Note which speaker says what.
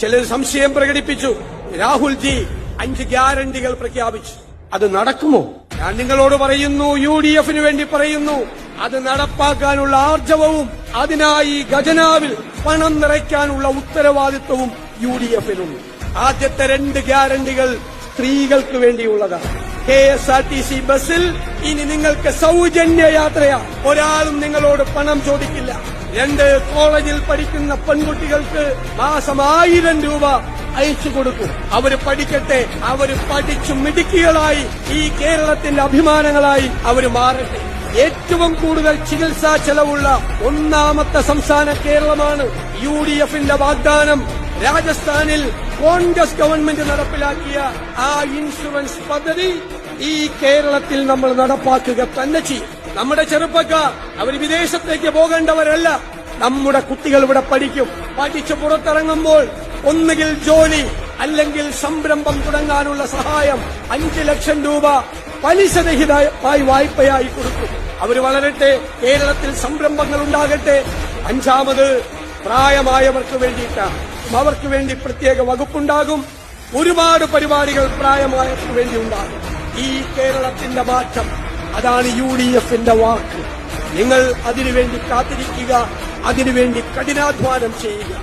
Speaker 1: ചിലർ സംശയം പ്രകടിപ്പിച്ചു. രാഹുൽജി 5 ഗ്യാരണ്ടികൾ പ്രഖ്യാപിച്ചു. അത് നടക്കുമോ? ഞാൻ നിങ്ങളോട് പറയുന്നു, UDF-ന് വേണ്ടി പറയുന്നു, അത് നടപ്പാക്കാനുള്ള ആർജവവും അതിനായി ഖജനാവിൽ പണം നിറയ്ക്കാനുള്ള ഉത്തരവാദിത്വവും UDF-നുണ്ട്. ആദ്യത്തെ 2 ഗ്യാരണ്ടികൾ സ്ത്രീകൾക്ക് വേണ്ടിയുള്ളതാണ്. KSRTC ബസ്സിൽ ഇനി നിങ്ങൾക്ക് സൗജന്യ യാത്രയാണ്. ഒരാളും നിങ്ങളോട് പണം ചോദിക്കില്ല. 2 കോളേജിൽ പഠിക്കുന്ന പെൺകുട്ടികൾക്ക് മാസം 1000 രൂപ അയച്ചു കൊടുക്കും. അവര് പഠിക്കട്ടെ. അവര് പഠിച്ചു മിടുക്കികളായി ഈ കേരളത്തിന്റെ അഭിമാനങ്ങളായി അവര് മാറട്ടെ. ഏറ്റവും കൂടുതൽ ചികിത്സാ ചെലവുള്ള 1ാമത്തെ സംസ്ഥാന കേരളമാണ്. UDF-ന്റെ വാഗ്ദാനം രാജസ്ഥാനിൽ കോൺഗ്രസ് ഗവൺമെന്റ് നടപ്പിലാക്കിയ ആ ഇൻഷുറൻസ് പദ്ധതി ഈ കേരളത്തിൽ നമ്മൾ നടപ്പാക്കുക തന്നെ ചെയ്യും. നമ്മുടെ ചെറുപ്പക്കാർ അവർ വിദേശത്തേക്ക് പോകേണ്ടവരല്ല. നമ്മുടെ കുട്ടികൾ ഇവിടെ പഠിക്കും. പഠിച്ച് പുറത്തിറങ്ങുമ്പോൾ ഒന്നുകിൽ ജോലി അല്ലെങ്കിൽ സംരംഭം തുടങ്ങാനുള്ള സഹായം 5 ലക്ഷം രൂപ പലിശരഹിതമായി വായ്പയായി കൊടുക്കും. അവർ വളരട്ടെ. കേരളത്തിൽ സംരംഭങ്ങൾ ഉണ്ടാകട്ടെ. 5ാമത് പ്രായമായവർക്ക് വേണ്ടിയിട്ടാണ്. അവർക്ക് വേണ്ടി പ്രത്യേക വകുപ്പുണ്ടാകും. ഒരുപാട് പരിപാടികൾ പ്രായമായവർക്ക് വേണ്ടി ഉണ്ടാകും. ഈ കേരളത്തിന്റെ മാറ്റം അതാണ് UDF-ന്റെ വാക്ക്. നിങ്ങൾ അതിനുവേണ്ടി കാത്തിരിക്കുക. അതിനുവേണ്ടി കഠിനാധ്വാനം ചെയ്യുക.